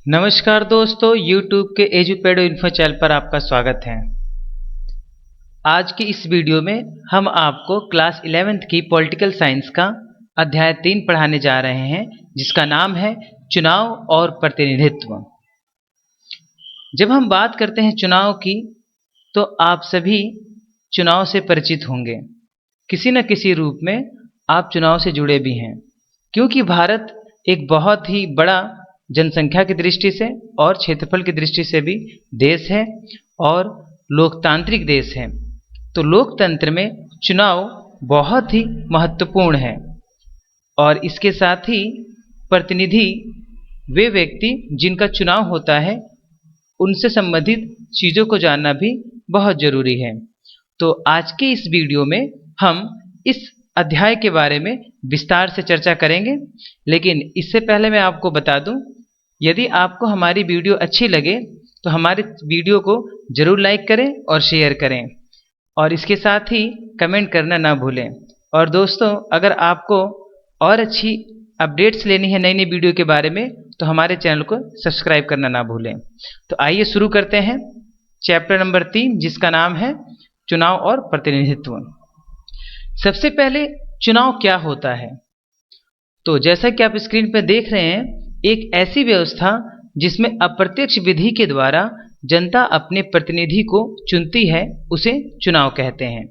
नमस्कार दोस्तों, YouTube के एजुपेडो इन्फो चैनल पर आपका स्वागत है। आज की इस वीडियो में हम आपको क्लास 11th की पॉलिटिकल साइंस का अध्याय 3 पढ़ाने जा रहे हैं, जिसका नाम है चुनाव और प्रतिनिधित्व। जब हम बात करते हैं चुनाव की, तो आप सभी चुनाव से परिचित होंगे। किसी न किसी रूप में आप चुनाव से जुड़े भी हैं, क्योंकि भारत एक बहुत ही बड़ा जनसंख्या की दृष्टि से और क्षेत्रफल की दृष्टि से भी देश है और लोकतांत्रिक देश है। तो लोकतंत्र में चुनाव बहुत ही महत्वपूर्ण है और इसके साथ ही प्रतिनिधि वे व्यक्ति जिनका चुनाव होता है, उनसे संबंधित चीज़ों को जानना भी बहुत ज़रूरी है। तो आज के इस वीडियो में हम इस अध्याय के बारे में विस्तार से चर्चा करेंगे, लेकिन इससे पहले मैं आपको बता दूं, यदि आपको हमारी वीडियो अच्छी लगे तो हमारे वीडियो को ज़रूर लाइक करें और शेयर करें, और इसके साथ ही कमेंट करना ना भूलें। और दोस्तों, अगर आपको और अच्छी अपडेट्स लेनी है नई नई वीडियो के बारे में, तो हमारे चैनल को सब्सक्राइब करना ना भूलें। तो आइए शुरू करते हैं चैप्टर नंबर 3, जिसका नाम है चुनाव और प्रतिनिधित्व। सबसे पहले चुनाव क्या होता है? तो जैसा कि आप स्क्रीन पर देख रहे हैं, एक ऐसी व्यवस्था जिसमें अप्रत्यक्ष विधि के द्वारा जनता अपने प्रतिनिधि को चुनती है, उसे चुनाव कहते हैं।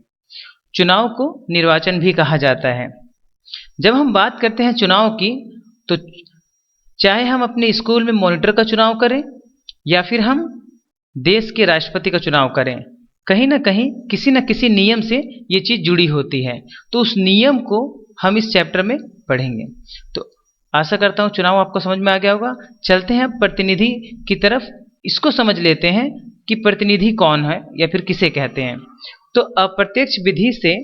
चुनाव को निर्वाचन भी कहा जाता है। जब हम बात करते हैं चुनाव की, तो चाहे हम अपने स्कूल में मॉनिटर का चुनाव करें या फिर हम देश के राष्ट्रपति का चुनाव करें, कहीं ना कहीं किसी न किसी नियम से ये चीज़ जुड़ी होती है। तो उस नियम को हम इस चैप्टर में पढ़ेंगे। तो आशा करता हूँ चुनाव आपको समझ में आ गया होगा। चलते हैं अब प्रतिनिधि की तरफ। इसको समझ लेते हैं कि प्रतिनिधि कौन है या फिर किसे कहते हैं। तो अप्रत्यक्ष विधि से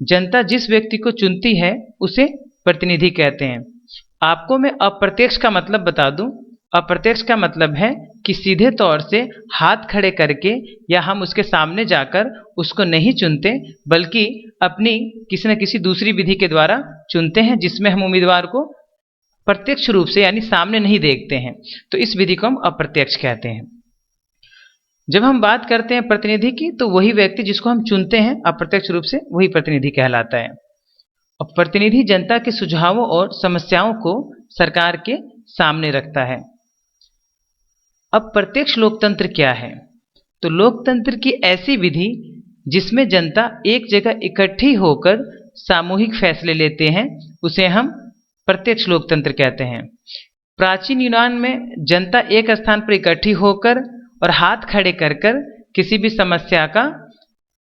जनता जिस व्यक्ति को चुनती है, उसे प्रतिनिधि कहते हैं। आपको मैं अप्रत्यक्ष का मतलब बता दूं। अप्रत्यक्ष का मतलब है कि सीधे तौर से हाथ खड़े करके या हम उसके सामने जाकर उसको नहीं चुनते, बल्कि अपनी किसी न किसी दूसरी विधि के द्वारा चुनते हैं, जिसमें हम उम्मीदवार को प्रत्यक्ष रूप से यानी सामने नहीं देखते हैं। तो इस विधि को हम अप्रत्यक्ष कहते हैं। जब हम बात करते हैं प्रतिनिधि की, तो वही व्यक्ति जिसको हम चुनते हैं अप्रत्यक्ष रूप से, वही प्रतिनिधि कहलाता है। अब प्रतिनिधि जनता के सुझावों और समस्याओं को सरकार के सामने रखता है। अब प्रत्यक्ष लोकतंत्र क्या है? तो लोकतंत्र की ऐसी विधि जिसमें जनता एक जगह इकट्ठी होकर सामूहिक फैसले लेते हैं, उसे हम प्रत्यक्ष लोकतंत्र कहते हैं। प्राचीन यूनान में जनता एक स्थान पर इकट्ठी होकर और हाथ खड़े कर कर किसी भी समस्या का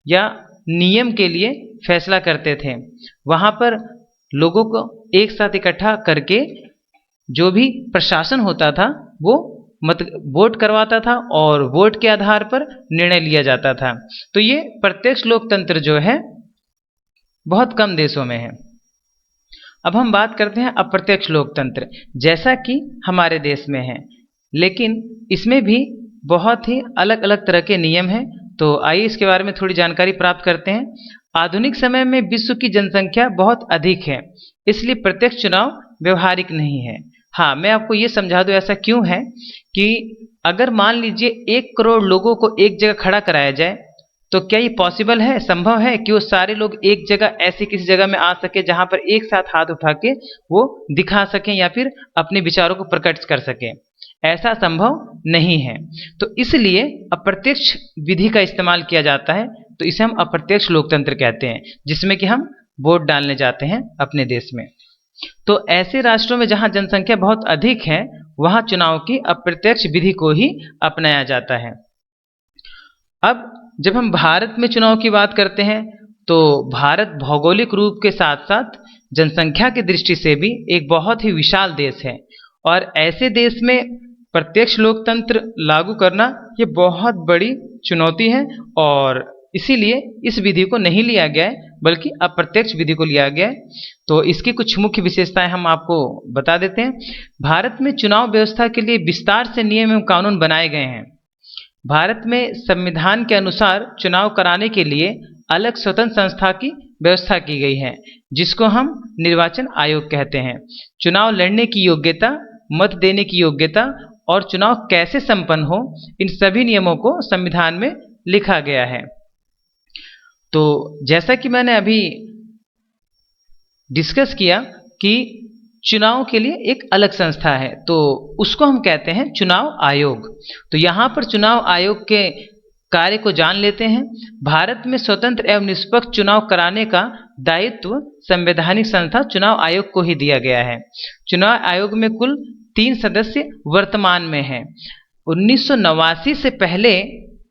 या नियम के लिए फैसला करते थे। वहाँ पर लोगों को एक साथ इकट्ठा करके जो भी प्रशासन होता था, वो वोट करवाता था और वोट के आधार पर निर्णय लिया जाता था। तो ये प्रत्यक्ष लोकतंत्र जो है, बहुत कम देशों में है। अब हम बात करते हैं अप्रत्यक्ष लोकतंत्र, जैसा कि हमारे देश में है, लेकिन इसमें भी बहुत ही अलग अलग तरह के नियम हैं। तो आइए इसके बारे में थोड़ी जानकारी प्राप्त करते हैं। आधुनिक समय में विश्व की जनसंख्या बहुत अधिक है, इसलिए प्रत्यक्ष चुनाव व्यवहारिक नहीं है। हाँ, मैं आपको ये समझा दूँ ऐसा क्यों है कि अगर मान लीजिए 1 करोड़ लोगों को एक जगह खड़ा कराया जाए, तो क्या ये पॉसिबल है, संभव है कि वो सारे लोग एक जगह ऐसी किसी जगह में आ सके जहां पर एक साथ हाथ उठा के वो दिखा सकें या फिर अपने विचारों को प्रकट कर सकें? ऐसा संभव नहीं है। तो इसलिए अप्रत्यक्ष विधि का इस्तेमाल किया जाता है। तो इसे हम अप्रत्यक्ष लोकतंत्र कहते हैं, जिसमें कि हम वोट डालने जाते हैं अपने देश में। तो ऐसे राष्ट्रों में जहां जनसंख्या बहुत अधिक है, वहां चुनाव की अप्रत्यक्ष विधि को ही अपनाया जाता है। अब जब हम भारत में चुनाव की बात करते हैं, तो भारत भौगोलिक रूप के साथ साथ जनसंख्या की दृष्टि से भी एक बहुत ही विशाल देश है, और ऐसे देश में प्रत्यक्ष लोकतंत्र लागू करना ये बहुत बड़ी चुनौती है, और इसीलिए इस विधि को नहीं लिया गया है, बल्कि अप्रत्यक्ष विधि को लिया गया है। तो इसकी कुछ मुख्य विशेषताएं हम आपको बता देते हैं। भारत में चुनाव व्यवस्था के लिए विस्तार से नियम एवं कानून बनाए गए हैं। भारत में संविधान के अनुसार चुनाव कराने के लिए अलग स्वतंत्र संस्था की व्यवस्था की गई है, जिसको हम निर्वाचन आयोग कहते हैं। चुनाव लड़ने की योग्यता, मत देने की योग्यता और चुनाव कैसे संपन्न हो, इन सभी नियमों को संविधान में लिखा गया है। तो जैसा कि मैंने अभी डिस्कस किया कि चुनाव के लिए एक अलग संस्था है, तो उसको हम कहते हैं चुनाव आयोग। तो यहाँ पर चुनाव आयोग के कार्य को जान लेते हैं। भारत में स्वतंत्र एवं निष्पक्ष चुनाव कराने का दायित्व संवैधानिक संस्था चुनाव आयोग को ही दिया गया है। चुनाव आयोग में कुल 3 सदस्य वर्तमान में हैं। 1989 से पहले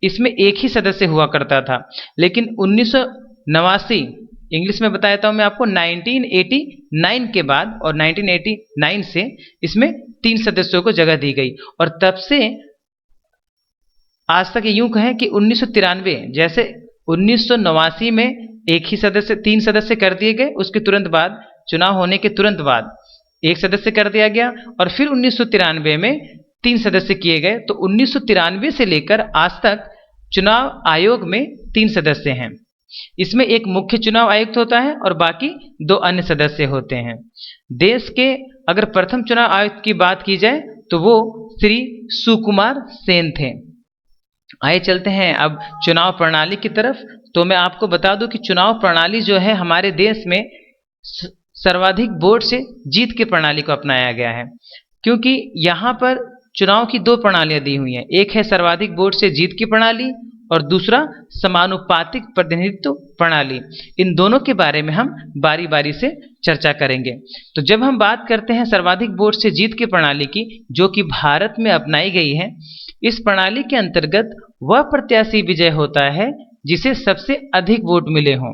इसमें एक ही सदस्य हुआ करता था, लेकिन 1989 इंग्लिश में बताता हूँ मैं आपको 1989 के बाद और 1989 से इसमें 3 सदस्यों को जगह दी गई, और तब से आज तक यूं कहें कि 1993 जैसे 1989 में एक ही सदस्य 3 सदस्य कर दिए गए, उसके तुरंत बाद चुनाव होने के तुरंत बाद एक सदस्य कर दिया गया, और फिर 1993 में 3 सदस्य किए गए। तो 1993 से लेकर आज तक चुनाव आयोग में 3 सदस्य हैं। इसमें एक मुख्य चुनाव आयुक्त होता है और बाकी 2 अन्य सदस्य होते हैं। देश के अगर प्रथम चुनाव आयुक्त की बात की जाए तो वो श्री सुकुमार सेन थे। आइए चलते हैं अब चुनाव प्रणाली की तरफ। तो मैं आपको बता दूं कि चुनाव प्रणाली जो है हमारे देश में सर्वाधिक वोट से जीत की प्रणाली को अपनाया गया है, क्योंकि यहाँ पर चुनाव की 2 प्रणालियां दी हुई हैं। एक है सर्वाधिक वोट से जीत की प्रणाली और दूसरा समानुपातिक प्रतिनिधित्व प्रणाली। इन दोनों के बारे में हम बारी बारी से चर्चा करेंगे। तो जब हम बात करते हैं सर्वाधिक वोट से जीत की प्रणाली की, जो कि भारत में अपनाई गई है, इस प्रणाली के अंतर्गत वह प्रत्याशी विजय होता है जिसे सबसे अधिक वोट मिले हों।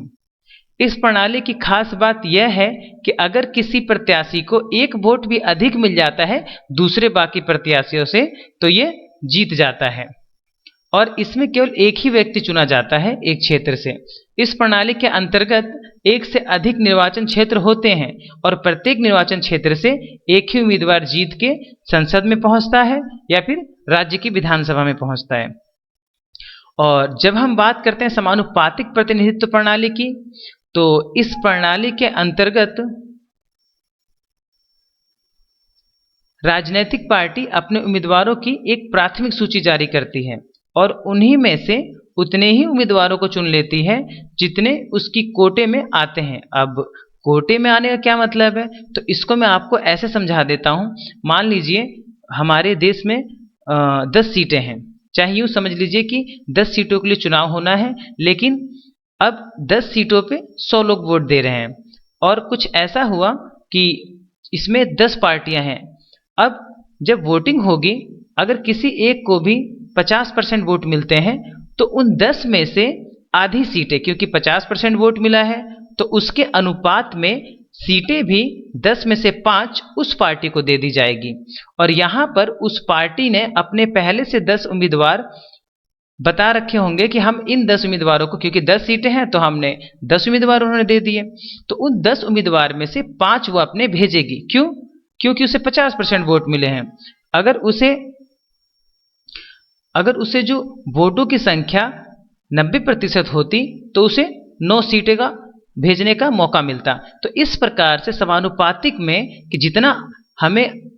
इस प्रणाली की खास बात यह है कि अगर किसी प्रत्याशी को एक वोट भी अधिक मिल जाता है दूसरे बाकी प्रत्याशियों से, तो ये जीत जाता है, और इसमें केवल एक ही व्यक्ति चुना जाता है एक क्षेत्र से। इस प्रणाली के अंतर्गत एक से अधिक निर्वाचन क्षेत्र होते हैं और प्रत्येक निर्वाचन क्षेत्र से एक ही उम्मीदवार जीत के संसद में पहुंचता है या फिर राज्य की विधानसभा में पहुंचता है। और जब हम बात करते हैं समानुपातिक प्रतिनिधित्व प्रणाली की, तो इस प्रणाली के अंतर्गत राजनीतिक पार्टी अपने उम्मीदवारों की एक प्राथमिक सूची जारी करती है और उन्हीं में से उतने ही उम्मीदवारों को चुन लेती है जितने उसकी कोटे में आते हैं। अब कोटे में आने का क्या मतलब है, तो इसको मैं आपको ऐसे समझा देता हूँ। मान लीजिए हमारे देश में 10 सीटें हैं, चाहे यूँ समझ लीजिए कि 10 सीटों के लिए चुनाव होना है, लेकिन अब 10 सीटों पे 100 लोग वोट दे रहे हैं, और कुछ ऐसा हुआ कि इसमें 10 पार्टियां हैं। अब जब वोटिंग होगी, अगर किसी एक को भी 50% वोट मिलते हैं तो उन 10 में से आधी सीटें, क्योंकि 50% वोट मिला है तो उसके अनुपात में सीटें भी 10 में से 5 उस पार्टी को दे दी जाएगी। और यहाँ पर उस पार्टी ने अपने पहले से 10 उम्मीदवार बता रखे होंगे कि हम इन 10 उम्मीदवारों को, क्योंकि 10 सीटें हैं तो हमने 10 उम्मीदवार उन्होंने दे दिए, तो उन 10 उम्मीदवार में से 5 वो अपने भेजेगी। क्यों? क्योंकि उसे 50% वोट मिले हैं। अगर उसे जो वोटों की संख्या 90% होती तो उसे 9 सीटें का भेजने का मौका मिलता। तो इस प्रकार से समानुपातिक में कि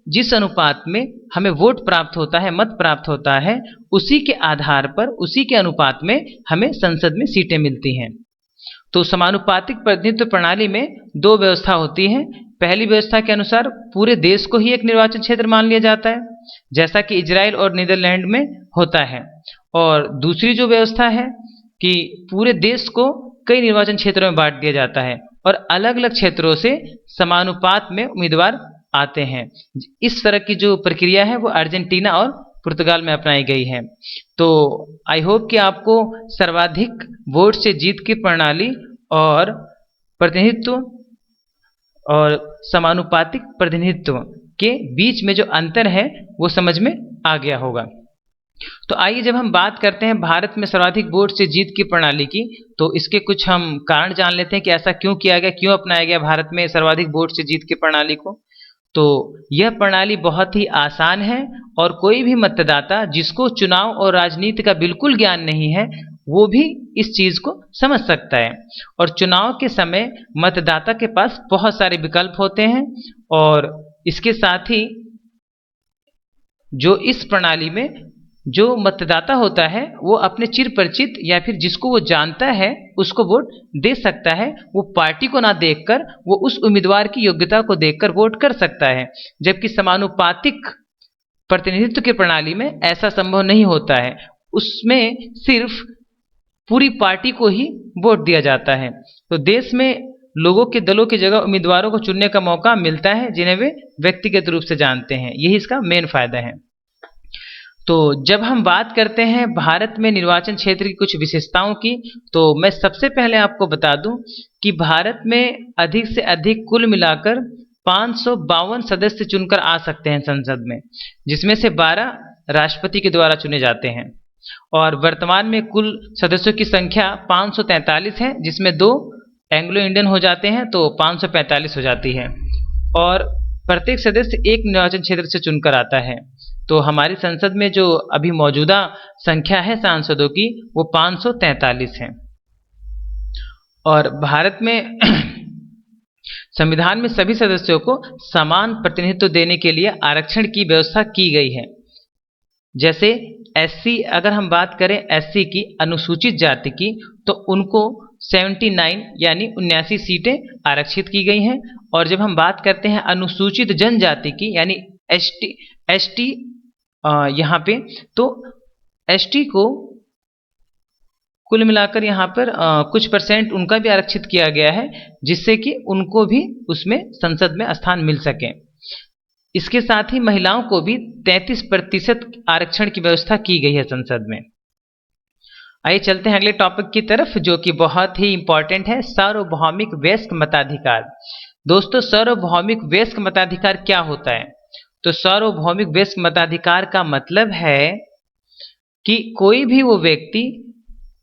जिस अनुपात में हमें वोट प्राप्त होता है, मत प्राप्त होता है, उसी के आधार पर, उसी के अनुपात में हमें संसद में सीटें मिलती हैं। तो समानुपातिक प्रतिनिधित्व प्रणाली में 2 व्यवस्था होती है। पहली व्यवस्था के अनुसार पूरे देश को ही एक निर्वाचन क्षेत्र मान लिया जाता है, जैसा कि इजराइल और नीदरलैंड में होता है। और दूसरी जो व्यवस्था है कि पूरे देश को कई निर्वाचन क्षेत्रों में बांट दिया जाता है और अलग अलग क्षेत्रों से समानुपात में उम्मीदवार आते हैं। इस तरह की जो प्रक्रिया है वो अर्जेंटीना और पुर्तगाल में अपनाई गई है। तो आई होप कि आपको सर्वाधिक वोट से जीत की प्रणाली और प्रतिनिधित्व और समानुपातिक प्रतिनिधित्व के बीच में जो अंतर है वो समझ में आ गया होगा। तो आइए जब हम बात करते हैं भारत में सर्वाधिक वोट से जीत की प्रणाली की, तो इसके कुछ हम कारण जान लेते हैं कि ऐसा क्यों किया गया, क्यों अपनाया गया भारत में सर्वाधिक वोट से जीत की प्रणाली को। तो यह प्रणाली बहुत ही आसान है और कोई भी मतदाता जिसको चुनाव और राजनीति का बिल्कुल ज्ञान नहीं है वो भी इस चीज को समझ सकता है। और चुनाव के समय मतदाता के पास बहुत सारे विकल्प होते हैं और इसके साथ ही जो इस प्रणाली में जो मतदाता होता है वो अपने चिर परिचित या फिर जिसको वो जानता है उसको वोट दे सकता है। वो पार्टी को ना देखकर वो उस उम्मीदवार की योग्यता को देखकर वोट कर सकता है, जबकि समानुपातिक प्रतिनिधित्व की प्रणाली में ऐसा संभव नहीं होता है। उसमें सिर्फ पूरी पार्टी को ही वोट दिया जाता है। तो देश में लोगों के दलों की जगह उम्मीदवारों को चुनने का मौका मिलता है जिन्हें वे व्यक्तिगत रूप से जानते हैं। यही इसका मेन फायदा है। तो जब हम बात करते हैं भारत में निर्वाचन क्षेत्र की कुछ विशेषताओं की, तो मैं सबसे पहले आपको बता दूं कि भारत में अधिक से अधिक कुल मिलाकर 552 सदस्य चुनकर आ सकते हैं संसद में, जिसमें से 12 राष्ट्रपति के द्वारा चुने जाते हैं। और वर्तमान में कुल सदस्यों की संख्या 543 है, जिसमें 2 एंग्लो इंडियन हो जाते हैं तो 545 हो जाती है। और प्रत्येक सदस्य एक निर्वाचन क्षेत्र से चुनकर आता है। तो हमारी संसद में जो अभी मौजूदा संख्या है सांसदों की वो 543 है। और भारत में संविधान में सभी सदस्यों को समान प्रतिनिधित्व देने के लिए आरक्षण की व्यवस्था की गई है। जैसे एससी, अगर हम बात करें एससी की, अनुसूचित जाति की, तो उनको 79 यानी 79 सीटें आरक्षित की गई हैं। और जब हम बात करते हैं अनुसूचित जनजाति की यानी एसटी यहाँ पे, तो एसटी को कुल मिलाकर यहाँ पर कुछ परसेंट उनका भी आरक्षित किया गया है, जिससे कि उनको भी उसमें संसद में स्थान मिल सके। इसके साथ ही महिलाओं को भी 33% आरक्षण की व्यवस्था की गई है संसद में। आइए चलते हैं अगले टॉपिक की तरफ, जो कि बहुत ही इंपॉर्टेंट है, सार्वभौमिक वयस्क मताधिकार। दोस्तों, सार्वभौमिक वयस्क मताधिकार क्या होता है? तो सार्वभौमिक वयस्क मताधिकार का मतलब है कि कोई भी वो व्यक्ति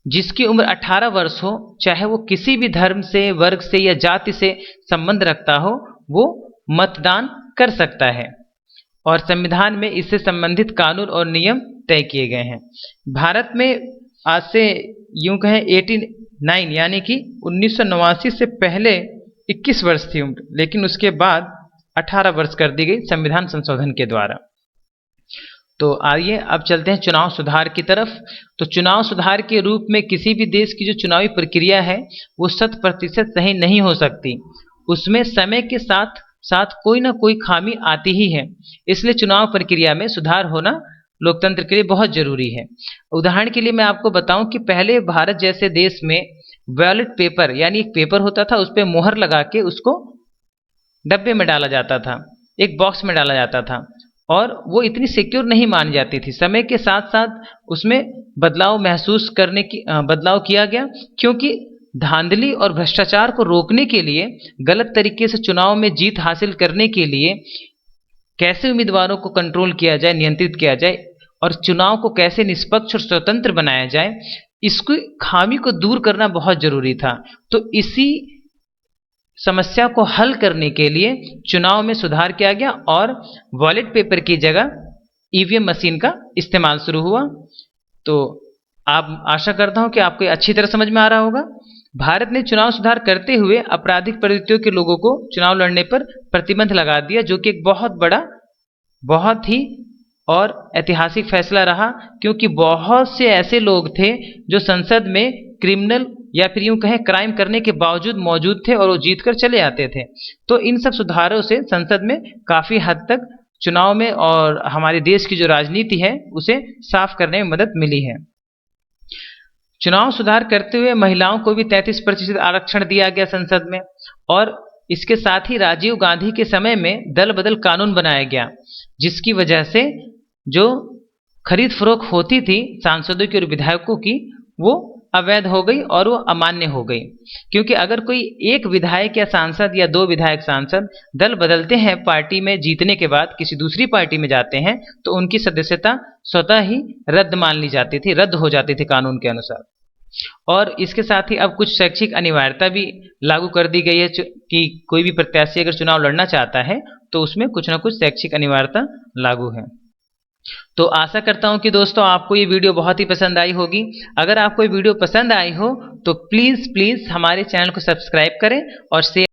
जिसकी उम्र 18 वर्ष हो, चाहे वो किसी भी धर्म से, वर्ग से या जाति से संबंध रखता हो, वो मतदान कर सकता है। और संविधान में इससे संबंधित कानून और नियम तय किए गए हैं। भारत में आज से यूं कहें 89 यानी कि 1989 से पहले 21 वर्ष थी उम्र, लेकिन उसके बाद 18 वर्ष कर दी गई संविधान संशोधन के द्वारा। तो आइए अब चलते हैं चुनाव सुधार की तरफ। तो चुनाव सुधार के रूप में किसी भी देश की जो चुनावी प्रक्रिया है वो 100% सही नहीं हो सकती। उसमें समय के साथ साथ कोई ना कोई खामी आती ही है। इसलिए चुनाव प्रक्रिया में सुधार होना लोकतंत्र के लिए बहुत जरूरी है। उदाहरण के लिए मैं आपको बताऊं कि पहले भारत जैसे देश में बैलेट पेपर यानी एक पेपर होता था, उस पर मोहर लगा के उसको डब्बे में डाला जाता था, एक बॉक्स में डाला जाता था, और वो इतनी सिक्योर नहीं मानी जाती थी। समय के साथ साथ उसमें बदलाव किया गया, क्योंकि धांधली और भ्रष्टाचार को रोकने के लिए, गलत तरीके से चुनाव में जीत हासिल करने के लिए कैसे उम्मीदवारों को कंट्रोल किया जाए, नियंत्रित किया जाए, और चुनाव को कैसे निष्पक्ष और स्वतंत्र बनाया जाए, इसकी खामी को दूर करना बहुत जरूरी था। तो इसी समस्या को हल करने के लिए चुनाव में सुधार किया गया और बैलेट पेपर की जगह ईवीएम मशीन का इस्तेमाल शुरू हुआ। तो आप, आशा करता हूं कि आपको अच्छी तरह समझ में आ रहा होगा। भारत ने चुनाव सुधार करते हुए आपराधिक प्रवृत्तियों के लोगों को चुनाव लड़ने पर प्रतिबंध लगा दिया, जो कि एक बहुत बड़ा, बहुत ही और ऐतिहासिक फैसला रहा, क्योंकि बहुत से ऐसे लोग थे जो संसद में क्रिमिनल या फिर यूं कहें क्राइम करने के बावजूद मौजूद थे और वो जीत कर चले आते थे। तो इन सब सुधारों से संसद में काफ़ी हद तक चुनाव में और हमारे देश की जो राजनीति है उसे साफ करने में मदद मिली है। चुनाव सुधार करते हुए महिलाओं को भी 33% आरक्षण दिया गया संसद में, और इसके साथ ही राजीव गांधी के समय में दल बदल कानून बनाया गया, जिसकी वजह से जो खरीद फरोख्त होती थी सांसदों की और विधायकों की, वो अवैध हो गई और वो अमान्य हो गई। क्योंकि अगर कोई एक विधायक या सांसद या 2 विधायक सांसद दल बदलते हैं, पार्टी में जीतने के बाद किसी दूसरी पार्टी में जाते हैं, तो उनकी सदस्यता स्वतः ही रद्द मान ली जाती थी, रद्द हो जाती थी कानून के अनुसार। और इसके साथ ही अब कुछ शैक्षिक अनिवार्यता भी लागू कर दी गई है कि कोई भी प्रत्याशी अगर चुनाव लड़ना चाहता है तो उसमें कुछ ना कुछ शैक्षिक अनिवार्यता लागू है। तो आशा करता हूं कि दोस्तों आपको ये वीडियो बहुत ही पसंद आई होगी। अगर आपको ये वीडियो पसंद आई हो तो प्लीज़ हमारे चैनल को सब्सक्राइब करें और शेयर